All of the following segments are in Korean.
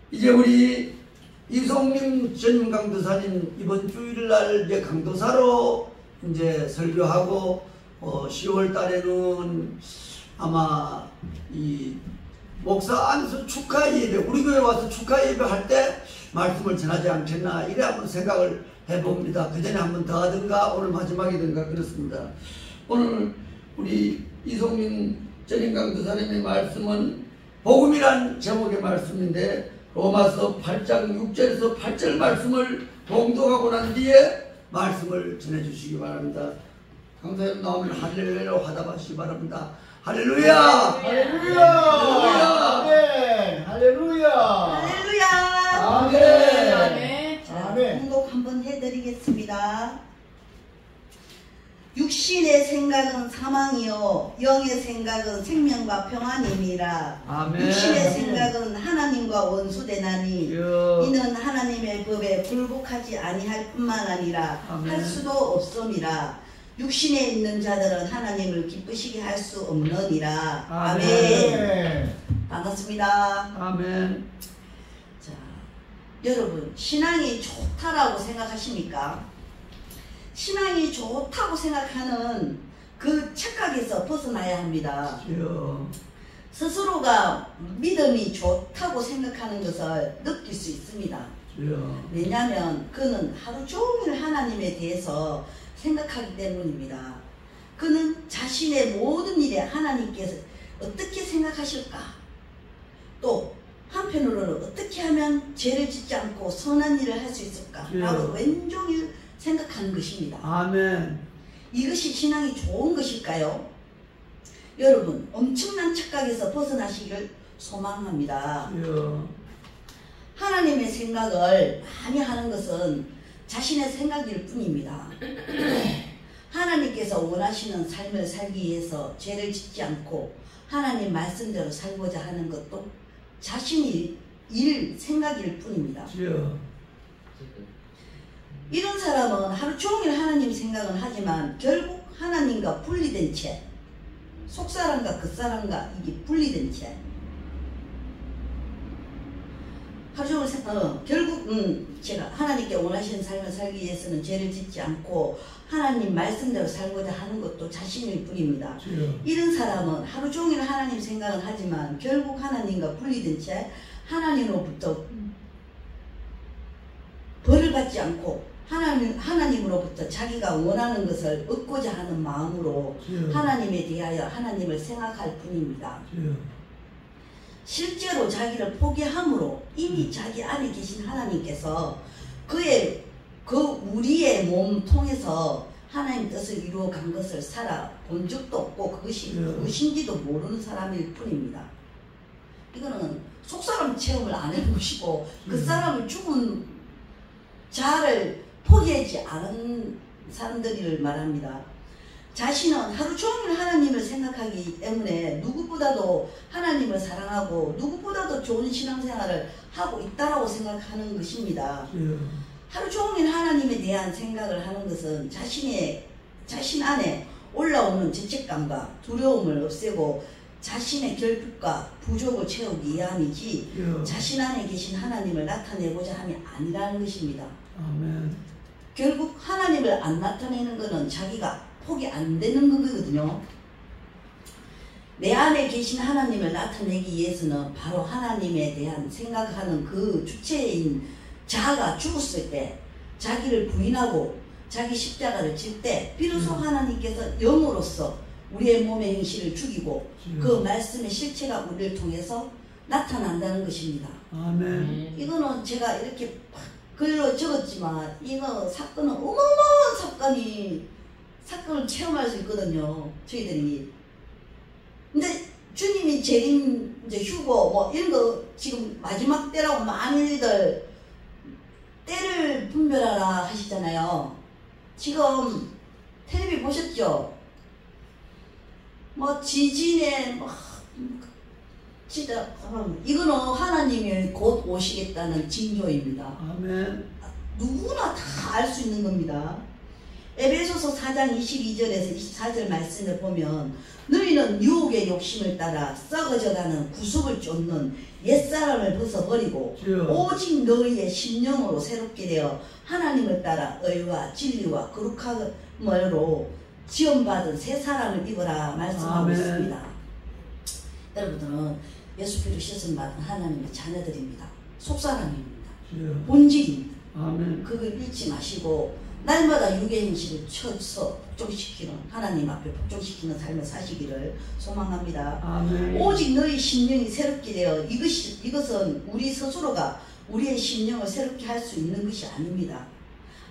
이제 우리 이성민 전임 강도사님 이번 주일날 이제 강도사로 이제 설교하고 10월 달에는 아마 이 목사 안수 축하 예배, 우리 교회 와서 축하 예배 할 때 말씀을 전하지 않겠나 이래 한번 생각을 해봅니다. 그 전에 한번 더 하든가 오늘 마지막이든가 그렇습니다. 오늘 우리 이성민 전임 강도사님의 말씀은 복음이란 제목의 말씀인데 로마서 8장 6절에서 8절 말씀을 봉독하고 난 뒤에 말씀을 전해주시기 바랍니다. 강사님 나오면 할렐루야로 화답하시기 바랍니다. 할렐루야! 할렐루야! 아멘! 할렐루야! 할렐루야! 아멘! 아멘! 아멘! 봉독 한번 해드리겠습니다. 육신의 생각은 사망이요 영의 생각은 생명과 평안임이라. 아멘. 육신의 생각은 하나님과 원수되나니 이는 하나님의 법에 굴복하지 아니할 뿐만 아니라 아멘. 할 수도 없음이라. 육신에 있는 자들은 하나님을 기쁘시게 할 수 없느니라. 아멘. 아멘. 반갑습니다. 아멘. 자, 여러분 신앙이 좋다라고 생각하십니까? 신앙이 좋다고 생각하는 그 착각에서 벗어나야 합니다. 스스로가 믿음이 좋다고 생각하는 것을 느낄 수 있습니다. 왜냐하면 그는 하루 종일 하나님에 대해서 생각하기 때문입니다. 그는 자신의 모든 일에 하나님께서 어떻게 생각하실까? 또 한편으로는 어떻게 하면 죄를 짓지 않고 선한 일을 할 수 있을까? 라고 왼종일 생각하는 것입니다. 아멘. 이것이 신앙이 좋은 것일까요? 여러분 엄청난 착각에서 벗어나시길 소망합니다. 하나님의 생각을 많이 하는 것은 자신의 생각일 뿐입니다. 하나님께서 원하시는 삶을 살기 위해서 죄를 짓지 않고 하나님 말씀대로 살고자 하는 것도 자신의 생각일 뿐입니다. 이런 사람은 하루 종일 하나님 생각은 하지만 결국 하나님과 분리된 채, 속사람과 겉사람과 이게 분리된 채, 하루 종일 결국 제가 하나님께 원하시는 삶을 살기 위해서는 죄를 짓지 않고 하나님 말씀대로 살고자 하는 것도 자신일 뿐입니다. 이런 사람은 하루 종일 하나님 생각은 하지만 결국 하나님과 분리된 채 하나님으로부터 벌을 받지 않고 하나님으로부터 자기가 원하는 것을 얻고자 하는 마음으로 하나님에 대하여 하나님을 생각할 뿐입니다. 실제로 자기를 포기함으로 이미 자기 안에 계신 하나님께서 우리의 몸 통해서 하나님 뜻을 이루어 간 것을 살아본 적도 없고 그것이 무엇인지도 모르는 사람일 뿐입니다. 이거는 속사람 체험을 안 해본 것이고 그 사람을 죽은 자를 포기하지 않은 사람들을 말합니다. 자신은 하루 종일 하나님을 생각하기 때문에 누구보다도 하나님을 사랑하고 누구보다도 좋은 신앙생활을 하고 있다라고 생각하는 것입니다. 하루 종일 하나님에 대한 생각을 하는 것은 자신 안에 올라오는 죄책감과 두려움을 없애고 자신의 결핍과 부족을 채우기 위함이지 자신 안에 계신 하나님을 나타내고자 함이 아니라는 것입니다. 아멘. 결국 하나님을 안 나타내는 것은 자기가 포기 안 되는 거거든요. 내 안에 계신 하나님을 나타내기 위해서는 바로 하나님에 대한 생각하는 그 주체인 자아가 죽었을 때 자기를 부인하고 자기 십자가를 질 때 비로소 하나님께서 영으로서 우리의 몸의 행실을 죽이고 그 말씀의 실체가 우리를 통해서 나타난다는 것입니다. 아멘. 이거는 제가 이렇게 글로 적었지만 이거 사건은 어마어마한 사건을 체험할 수 있거든요. 저희들이. 근데 주님이 재림 이제 휴고 뭐 이런 거 지금 마지막 때라고 많이들 때를 분별하라 하시잖아요. 지금 텔레비 보셨죠? 뭐 지진에 뭐 진짜 이거는 하나님이 곧 오시겠다는 징조입니다. 아멘. 누구나 다 알 수 있는 겁니다. 에베소서 4장 22절에서 24절 말씀을 보면 너희는 유혹의 욕심을 따라 썩어져가는 구습을 쫓는 옛사람을 벗어버리고 오직 너희의 심령으로 새롭게 되어 하나님을 따라 의와 진리와 거룩함으로 지원받은 새 사람을 입어라 말씀하고 있습니다. 여러분들은 예수께로 씻음받은 하나님의 자녀들입니다. 속사람입니다. 본질입니다. 아멘. 그걸 잊지 마시고 날마다 육의 행실을 쳐서 복종시키는 하나님 앞에 복종시키는 삶을 사시기를 소망합니다. 아멘. 오직 너희 심령이 새롭게 되어 이것은 우리 스스로가 우리의 심령을 새롭게 할 수 있는 것이 아닙니다.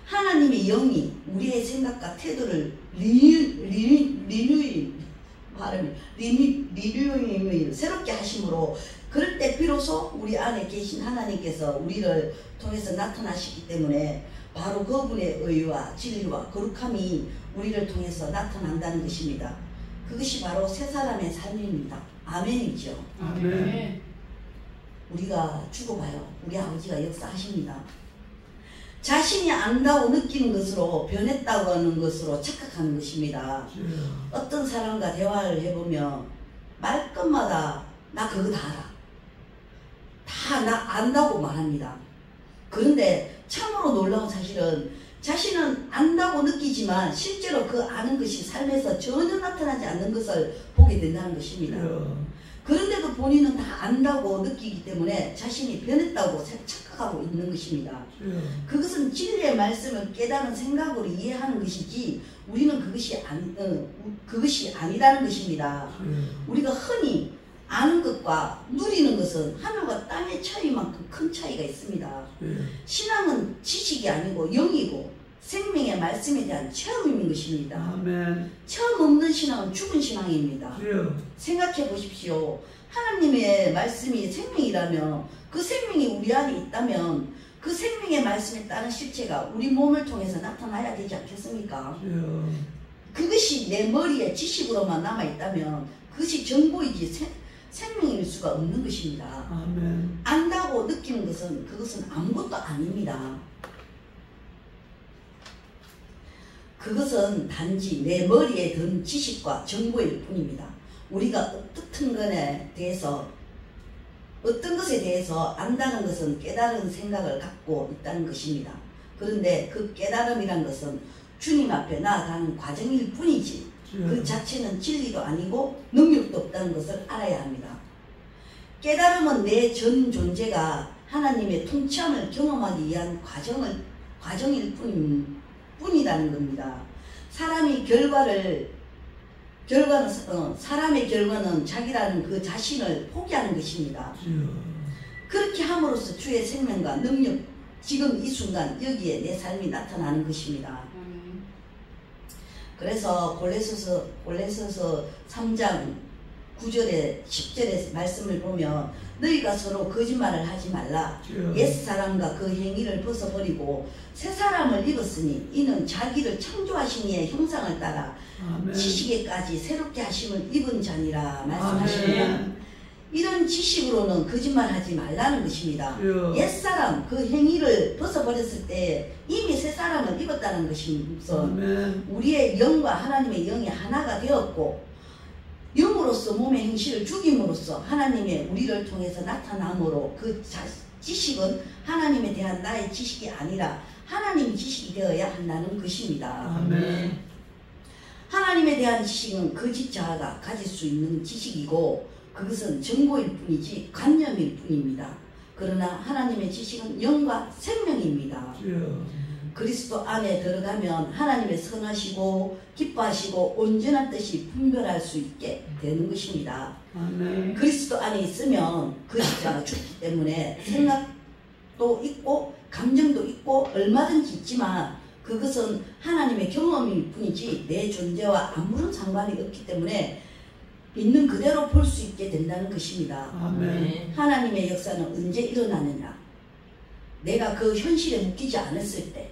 하나님의 영이 우리의 생각과 태도를 리뉴잉을 새롭게 하심으로 그럴 때 비로소 우리 안에 계신 하나님께서 우리를 통해서 나타나시기 때문에 바로 그분의 의와 진리와 거룩함이 우리를 통해서 나타난다는 것입니다. 그것이 바로 새 사람의 삶입니다. 아멘이죠. 아멘. 우리가 죽어봐요. 우리 아버지가 역사하십니다. 자신이 안다고 느끼는 것으로 변했다고 하는 것으로 착각하는 것입니다. 어떤 사람과 대화를 해보면 말끝마다 나 그거 다 알아. 다 나 안다고 말합니다. 그런데 참으로 놀라운 사실은 자신은 안다고 느끼지만 실제로 그 아는 것이 삶에서 전혀 나타나지 않는 것을 보게 된다는 것입니다. 그런데도 본인은 다 안다고 느끼기 때문에 자신이 변했다고 착각하고 있는 것입니다. 그것은 진리의 말씀을 깨달은 생각으로 이해하는 것이지 우리는 그것이 아니라는 것입니다. 우리가 흔히 아는 것과 누리는 것은 하늘과 땅의 차이만큼 큰 차이가 있습니다. 신앙은 지식이 아니고 영이고 생명의 말씀에 대한 체험인 것입니다. 아멘. 체험 없는 신앙은 죽은 신앙입니다. 생각해 보십시오. 하나님의 말씀이 생명이라면 그 생명이 우리 안에 있다면 그 생명의 말씀에 따른 실체가 우리 몸을 통해서 나타나야 되지 않겠습니까? 그것이 내 머리에 지식으로만 남아있다면 그것이 정보이지 생명일 수가 없는 것입니다. 아멘. 안다고 느끼는 그것은 아무것도 아닙니다. 그것은 단지 내 머리에 든 지식과 정보일 뿐입니다. 우리가 어떤 것에 대해서 안다는 것은 깨달은 생각을 갖고 있다는 것입니다. 그런데 그 깨달음이란 것은 주님 앞에 나아가는 과정일 뿐이지 그 자체는 진리도 아니고 능력도 없다는 것을 알아야 합니다. 깨달음은 내 전 존재가 하나님의 통치함을 경험하기 위한 과정일 뿐이라는 겁니다. 사람의 결과는 자기라는 그 자신을 포기하는 것입니다. 그렇게 함으로써 주의 생명과 능력, 지금 이 순간 여기에 내 삶이 나타나는 것입니다. 그래서 골로새서 3장 9절에 10절의 말씀을 보면 너희가 서로 거짓말을 하지 말라. 옛사람과 그 행위를 벗어버리고 새 사람을 입었으니 이는 자기를 창조하신 이의 형상을 따라 아멘. 지식에까지 새롭게 하심을 입은 자니라 말씀하십니다. 이런 지식으로는 거짓말하지 말라는 것입니다. 옛사람 그 행위를 벗어버렸을 때 이미 새 사람을 입었다는 것이면서 우리의 영과 하나님의 영이 하나가 되었고 영으로서 몸의 행실을 죽임으로써 하나님의 우리를 통해서 나타남으로 그 지식은 하나님에 대한 나의 지식이 아니라 하나님의 지식이 되어야 한다는 것입니다. 아멘. 하나님에 대한 지식은 거짓자가 가질 수 있는 지식이고 그것은 정보일 뿐이지 관념일 뿐입니다. 그러나 하나님의 지식은 영과 생명입니다. 그리스도 안에 들어가면 하나님의 선하시고 기뻐하시고 온전한 뜻이 분별할 수 있게 되는 것입니다. 아멘. 그리스도 안에 있으면 거짓자가 죽기 때문에 생각도 있고 감정도 있고 얼마든지 있지만 그것은 하나님의 경험일 뿐이지 내 존재와 아무런 상관이 없기 때문에 있는 그대로 볼 수 있게 된다는 것입니다. 아멘. 하나님의 역사는 언제 일어나느냐? 내가 그 현실에 묶이지 않았을 때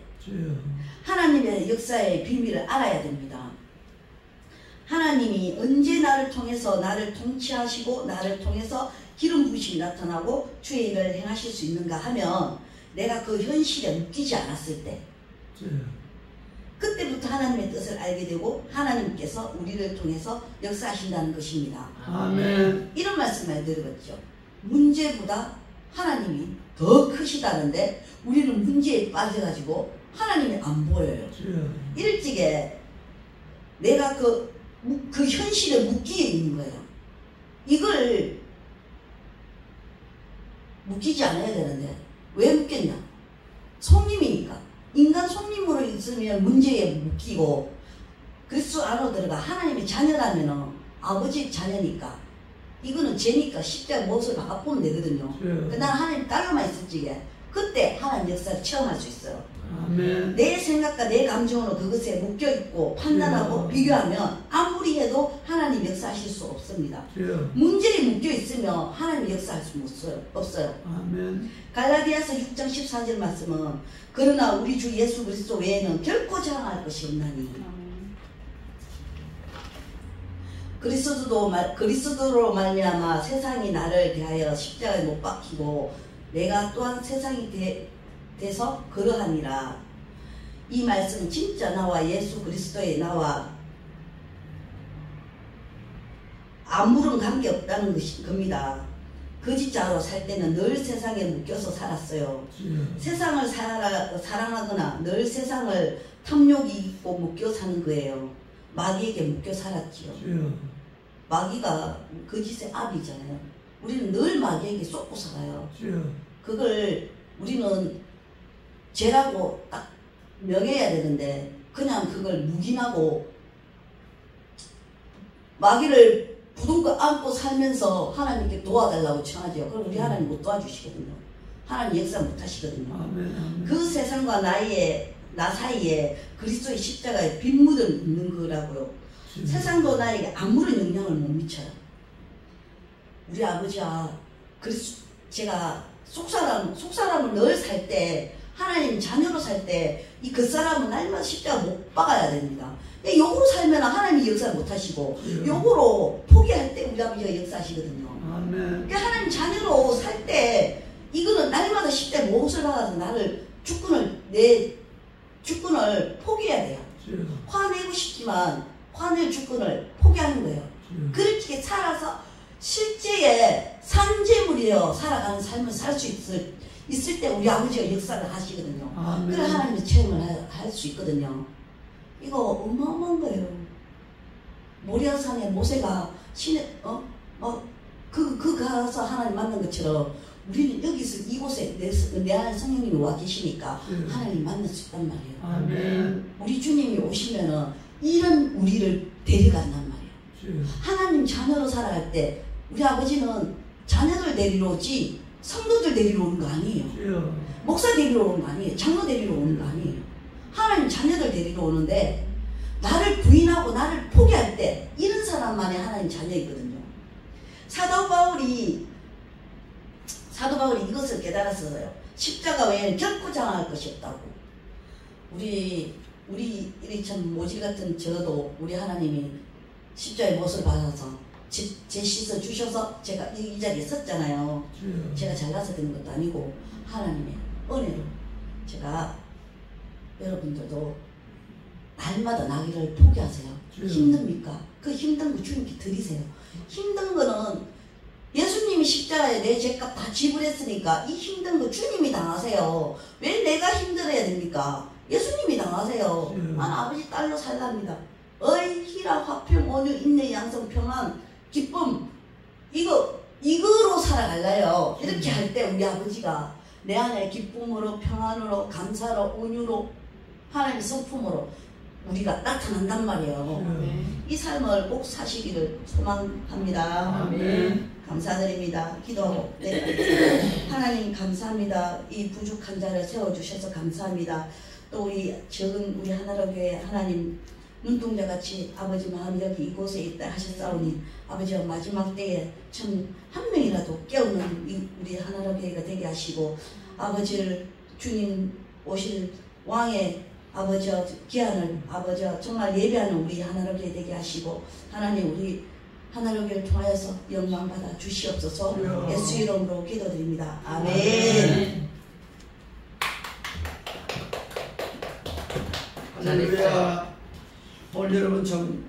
하나님의 역사의 비밀을 알아야 됩니다. 하나님이 언제 나를 통해서 나를 통치하시고 나를 통해서 기름 부으심이 나타나고 주의 일을 행하실 수 있는가 하면 내가 그 현실에 묶이지 않았을 때 그때부터 하나님의 뜻을 알게 되고 하나님께서 우리를 통해서 역사하신다는 것입니다. 아멘. 이런 말씀을 드렸죠. 문제보다 하나님이 더 크시다는데 우리는 문제에 빠져가지고 하나님이 안 보여요. 이럴 적에 내가 그 현실에 묶이에 있는 거예요. 이걸 묶이지 않아야 되는데 왜 묶였냐? 속림이니까. 인간 속림으로 있으면 문제에 묶이고 그리스도 안으로 들어가 하나님의 자녀라면 아버지 자녀니까 이거는 죄니까 십자가 못을 바꿔보면 되거든요. 난 하나님 딸로만 있을 적에 그때 하나님 역사를 체험할 수 있어요. 아멘. 내 생각과 내 감정으로 그것에 묶여있고 판단하고 비교하면 아무리 해도 하나님 역사하실 수 없습니다. 문제에 묶여있으면 하나님 역사할 수 없어요. 아멘. 갈라디아서 6장 14절 말씀은 그러나 우리 주 예수 그리스도 외에는 결코 자랑할 것이 없나니 그리스도로 말미암아 세상이 나를 대하여 십자가에 못 박히고 내가 또한 세상이 돼서 그러하니라. 이 말씀은 진짜 나와 예수 그리스도의 나와 아무런 관계없다는 겁니다. 거짓자로 살 때는 늘 세상에 묶여서 살았어요. 세상을 사랑하거나 늘 세상을 탐욕이 있고 묶여 사는 거예요. 마귀에게 묶여 살았지요. 마귀가 거짓의 압이잖아요. 우리는 늘 마귀에게 쏟고 살아요. 그걸 우리는 죄라고 딱 명해야 되는데 그냥 그걸 묵인하고 마귀를 부둥켜 안고 살면서 하나님께 도와달라고 청하죠. 그럼 우리 하나님 못 도와주시거든요. 하나님 역사 못 하시거든요. 아멘. 그 세상과 나 사이에 그리스도의 십자가에 빈무들 있는 거라고요. 세상도 나에게 아무런 영향을 못 미쳐요. 우리 아버지가 제가 속사람을 늘 살 때 하나님 자녀로 살 때 이 그 사람은 날마다 십자가 못 박아야 됩니다. 요거로 살면 하나님이 역사를 못 하시고 요거로 포기할 때 우리 아버지가 역사하시거든요. 아멘. 그러니까 하나님 자녀로 살 때 이거는 날마다 십자가 못을 박아서 나를 내 주권을 포기해야 돼요. 화내고 싶지만 화낼 주권을 포기하는 거예요. 그렇게 살아서 실제의 산재물이에요. 살아가는 삶을 살 수 있을 때 우리 아버지가 역사를 하시거든요. 그래 하나님의 체험을 할 수 있거든요. 이거 어마어마한 거예요. 모리아산에 모세가 그 가서 하나님 만난 것처럼 우리는 여기서 이곳에 내 안에 성령님이 와 계시니까 하나님 만날 수 있단 말이에요. 아멘. 우리 주님이 오시면은 이런 우리를 데려간단 말이에요. 하나님 자녀로 살아갈 때 우리 아버지는 자녀들 데리러 오지 성도들 데리러 오는 거 아니에요. 목사 데리러 오는 거 아니에요. 장로 데리러 오는 거 아니에요. 하나님 자녀들 데리러 오는데 나를 부인하고 나를 포기할 때 이런 사람만이 하나님 자녀이거든요. 사도 바울이 이것을 깨달았어요. 십자가 외에는 결코 장할 것이 없다고. 우리 참 모질 같은 저도 우리 하나님이 십자가의 못을 받아서 제 씻어 주셔서 제가 이 자리에 섰잖아요. 제가 잘나서 된 것도 아니고 하나님의 은혜로 제가 여러분들도 날마다 나기를 포기하세요. 힘듭니까? 그 힘든 거 주님께 드리세요. 힘든 거는 예수님이 십자가에 내 죄값 다 지불했으니까 이 힘든 거 주님이 당하세요. 왜 내가 힘들어야 됩니까? 예수님이 당하세요. 난 아버지 딸로 살랍니다. 희락, 화평, 온유, 인내, 양성, 평안, 기쁨 이거로 살아갈래요. 이렇게 할 때 우리 아버지가 내 안에 기쁨으로 평안으로 감사로 온유로 하나님의 성품으로 우리가 나타난단 말이에요. 이 삶을 꼭 사시기를 소망합니다. 아멘. 감사드립니다. 기도하고 하나님 감사합니다. 이 부족한 자를 세워주셔서 감사합니다. 또 우리 적은 우리 하나로교회 하나님 눈동자같이 아버지 마음이 여기 이곳에 있다 하셨사오니 아버지와 마지막 때에 참 한 명이라도 깨우는 우리 하나로교회가 되게 하시고 아버지를 주님 오실 왕의 아버지 기한을 아버지 정말 예배하는 우리 하나로교회 되게 하시고 하나님 우리 하나로교회를 통하여서 영광 받아 주시옵소서. 예수 이름으로 기도드립니다. 아멘. 잘했어요. 오늘 여러분 참